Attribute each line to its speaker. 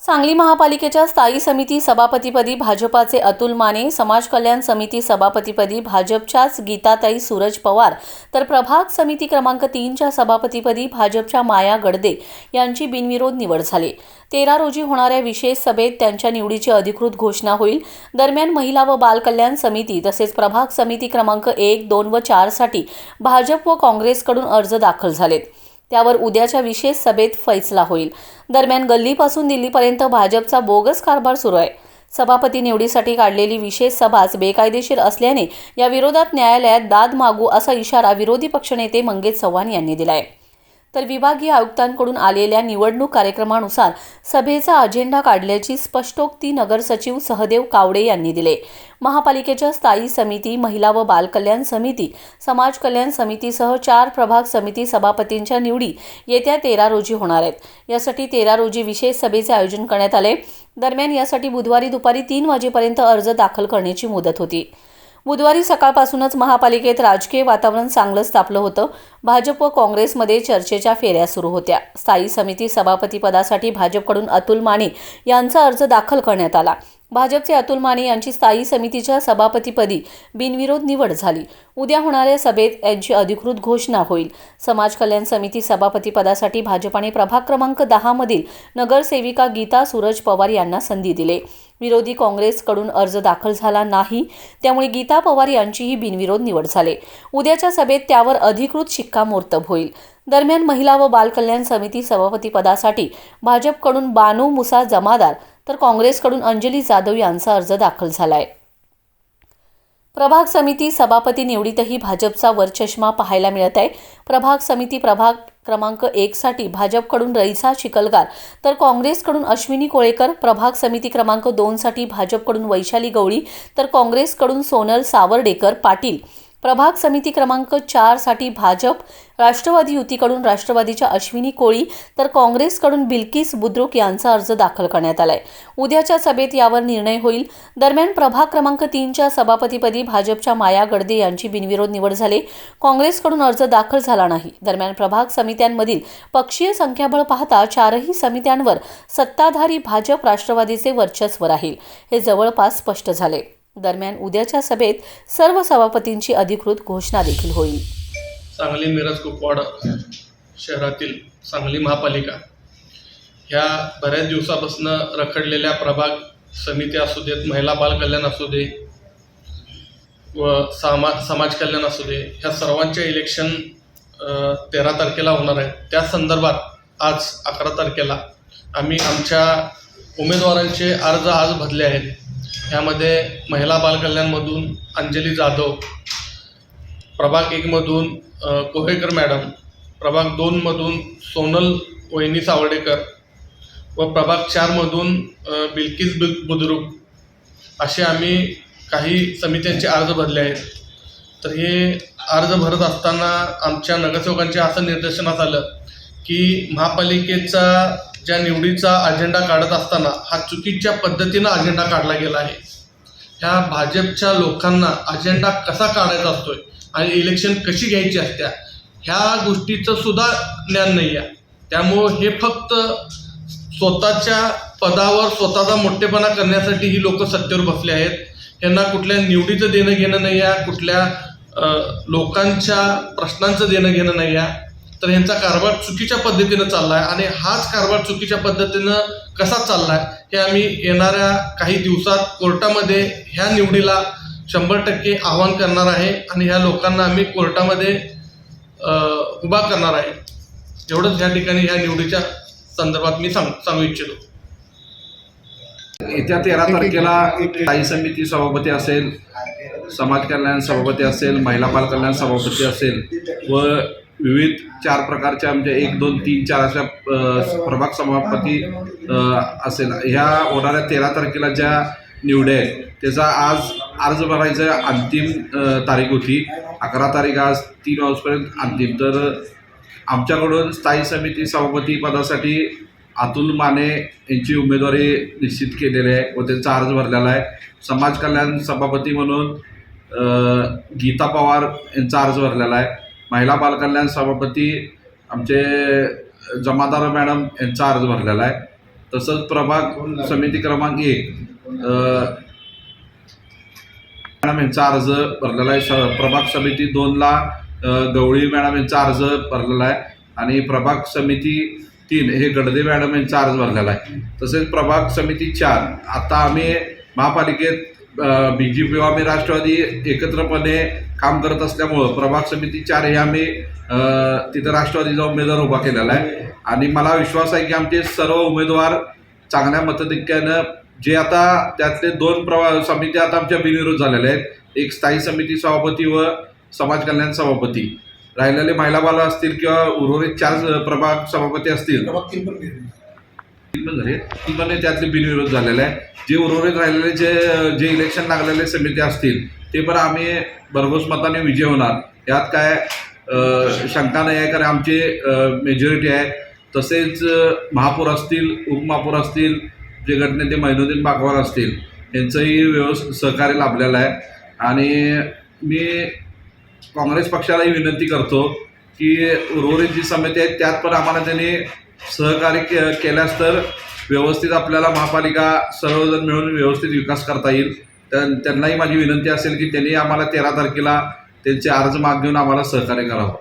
Speaker 1: सांगली महापालिकेच्या स्थायी समिती सभापतीपदी भाजपाचे अतुल माने, समाज कल्याण समिती सभापतीपदी भाजपच्याच गीताताई सूरज पवार, तर प्रभाग समिती क्रमांक 3च्या सभापतीपदी भाजपच्या माया गडदे यांची बिनविरोध निवड झाली। 13 रोजी होणाऱ्या विशेष सभेत त्यांच्या निवडीची अधिकृत घोषणा होईल। दरम्यान महिला व बाल कल्याण समिती तसेच प्रभाग समिती क्रमांक 1, 2 व 4 साठी भाजप व काँग्रेसकडून अर्ज दाखल झालेत। त्यावर उद्याच्या विशेष सभेत फैसला होईल। दरम्यान गल्लीपासून दिल्लीपर्यंत भाजपचा बोगस कारभार सुरू आहे। सभापती निवडीसाठी काढलेली विशेष सभाच बेकायदेशीर असल्याने या विरोधात न्यायालयात दाद मागू असा इशारा विरोधी पक्षनेते मंगेश चव्हाण यांनी दिला आहे। तर विभागीय आयुक्तांकडून आलेल्या निवडणूक कार्यक्रमानुसार सभेचा अजेंडा काढल्याची स्पष्टोक्ती नगरसचिव सहदेव कावडे यांनी दिले। महापालिकेच्या स्थायी समिती, महिला व बाल कल्याण समिती, समाज कल्याण समितीसह 4 प्रभाग समिती सभापतींच्या निवडी येत्या 13 रोजी होणार आहेत। यासाठी 13 रोजी विशेष सभेचे आयोजन करण्यात आले। दरम्यान यासाठी बुधवारी दुपारी 3 वाजेपर्यंत अर्ज दाखल करण्याची मुदत होती। बुधवारी सकाळपासूनच महापालिकेत राजकीय वातावरण चांगलंच तापलं होतं। भाजप व काँग्रेसमध्ये चर्चेच्या फेऱ्या सुरू होत्या। स्थायी समिती सभापतीपदासाठी भाजपकडून अतुल माने यांचा अर्ज दाखल करण्यात आला। भाजपचे अतुल माने यांची स्थायी समितीच्या सभापतीपदी बिनविरोध निवड झाली। उद्या होणाऱ्या सभेत यांची अधिकृत घोषणा होईल। समाज कल्याण समिती सभापतीपदासाठी भाजपाने प्रभाग क्रमांक 10 मधील नगरसेविका गीता सूरज पवार यांना संधी दिली। विरोधी काँग्रेसकडून अर्ज दाखल झाला नाही, त्यामुळे गीता पवार यांचीही बिनविरोध निवड झाली। उद्याच्या सभेत त्यावर अधिकृत शिक्कामोर्तब होईल। दरम्यान महिला व बाल कल्याण समिती सभापतीपदासाठी भाजपकडून बानू मुसा जमादार तर काँग्रेसकडून अंजली जाधव यांचा अर्ज दाखल झालाय। प्रभाग समिती सभापती निवडीतही भाजपचा वरचष्मा पाहायला मिळत आहे। प्रभाग समिती प्रभाग क्रमांक 1 साठी भाजपकडून रईसा चिखलगार तर काँग्रेसकडून अश्विनी कोळेकर, प्रभाग समिती क्रमांक 2 साठी भाजपकडून वैशाली गवळी तर काँग्रेसकडून सोनल सावर्डेकर पाटील, प्रभाग समिती क्रमांक 4 साठी भाजप राष्ट्रवादी युतीकडून राष्ट्रवादीच्या अश्विनी कोळी तर काँग्रेसकडून बिल्किस बुद्रुक यांचा अर्ज दाखल करण्यात आलाय। उद्याच्या सभेत यावर निर्णय होईल। दरम्यान प्रभाग क्रमांक 3च्या सभापतीपदी भाजपच्या माया गडदे यांची बिनविरोध निवड झाली। काँग्रेसकडून अर्ज दाखल झाला नाही। दरम्यान प्रभाग समित्यांमधील पक्षीय संख्याबळ पाहता 4ही समित्यांवर सत्ताधारी भाजप राष्ट्रवादीचे वर्चस्व राहील, हे जवळपास स्पष्ट झाले। दरम्यान उद्याच्या सभेत सर्व सभापतींची अधिकृत घोषणा देखील होईल।
Speaker 2: सांगली मिरज कुपवाड शहरातील सांगली महापालिका ह्या बऱ्याच दिवसापासून रखडलेल्या प्रभाग समिती असू देत, महिला बाल कल्याण असू दे व समाज कल्याण असू दे, ह्या सर्वांचे इलेक्शन 13 तारखेला होणार आहे। त्या संदर्भात आज 11 तारखेला आम्ही आमच्या उमेदवारांचे अर्ज आज भरले आहेत। ह्यामध्ये महिला बाल कल्याणमधून अंजली जाधव, प्रभाग 1 मधून कोहेकर मॅडम, प्रभाग 2 मधून सोनल वहिनी सावर्डेकर व प्रभाग 4 मधून बिल्किस बुद्रुक असे आम्ही काही समित्यांचे अर्ज भरले आहेत। तर हे अर्ज भरत असताना आमच्या नगरसेवकांचे असं निर्देशनात आलं की महापालिकेचा ज्या निवडीचा अजेंडा काढत असताना हा चुकीच्या पद्धतीनं अजेंडा काढला गेला आहे। ह्या भाजपच्या लोकांना अजेंडा कसा काढायचा असतोय आणि इलेक्शन कशी घ्यायची असत्या ह्या गोष्टीचं सुद्धा ज्ञान नाही आहे। त्यामुळं हे फक्त स्वतःच्या पदावर स्वतःचा मोठेपणा करण्यासाठी ही लोक सत्तेवर बसले आहेत। यांना कुठल्या निवडीचं देणं घेणं नाही आहे, कुठल्या लोकांच्या प्रश्नांचं देणं घेणं नाही आहे। तर यांचा कारभार चुकीच्या पद्धतीनं चालला आहे आणि हाच कारभार चुकीच्या पद्धतीनं कसा चालला आहे हे आम्ही येणाऱ्या काही दिवसात कोर्टामध्ये ह्या निवडीला 100% आव्हान करणार आहे आणि ह्या लोकांना आम्ही कोर्टामध्ये उभा करणार आहे। एवढंच ह्या ठिकाणी ह्या निवडीच्या संदर्भात मी सांगू इच्छितो।
Speaker 3: येत्या 13 तारखेला स्थायी समिती सभापती असेल, समाज कल्याण सभापती असेल, महिला बाल कल्याण सभापती असेल व विविध 4 प्रकारच्या आमच्या 1, 2, 3, 4 अशा प्रभाग सभापती असेल। ह्या होणाऱ्या 13 तारखेला ज्या निवडे आहेत त्याचा आज अर्ज भरायचं अंतिम तारीख होती। 11 तारीख, आज 3 वाजेपर्यंत अंतिम। तर आमच्याकडून स्थायी समिती सभापती पदासाठी अतुल माने यांची उमेदवारी निश्चित केलेली आहे व त्यांचा अर्ज भरलेला आहे। समाज कल्याण सभापती म्हणून गीता पवार यांचा अर्ज भरलेला आहे। महिला बाल कल्याण सभापती आमचे जमादार मॅडम यांचा अर्ज भरलेला आहे। तसंच प्रभाग समिती क्रमांक 1 मॅडम यांचा अर्ज भरलेला आहे. प्रभाग समिती 2ला गवळी मॅडम यांचा अर्ज भरलेला आहे आणि प्रभाग समिती 3 हे गडदे मॅडम यांचा अर्ज भरलेला आहे. तसेच प्रभाग समिती 4 आता आम्ही महापालिकेत BJP व आम्ही राष्ट्रवादी एकत्रपणे काम करत असल्यामुळं प्रभाग समिती 4 हे आम्ही तिथं राष्ट्रवादीचा उमेदवार उभा केलेला आहे आणि मला विश्वास आहे की आमचे सर्व उमेदवार चांगल्या मताधिक्यानं जे आता त्यातले 2 समिती आता आमच्या बिनविरोध झालेल्या आहेत. एक स्थायी समिती सभापती व समाज कल्याण सभापती. राहिलेले महिला बाल असतील किंवा उर्वरित 4 प्रभाग सभापती असतील ती पण त्यातले बिनविरोध झालेले आहे. जे उर्वरित राहिलेले जे इलेक्शन लागलेले समिती असतील ते पण आम्ही भरघोस मताने विजय होणार यात काय शंका नाही आहे, कारण आमचे मेजॉरिटी आहे. तसेच महापौर असतील, उपमहापौर असतील, जे गटनेते महिनुद्दीन बागवान असतील यांचंही सहकार्य लाभलेलं आहे आणि मी काँग्रेस पक्षालाही विनंती करतो की उर्वरित जी समिती आहेत त्यात पण आम्हाला त्यांनी सहकार्य केल्यास तर व्यवस्थित आपल्याला महापालिका सर्वजण मिळून व्यवस्थित विकास करता येईल. त्यांनाही माझी विनंती असेल की त्यांनी आम्हाला 13 तारखेला त्यांचे अर्ज मागे घेऊन आम्हाला सहकार्य करावं.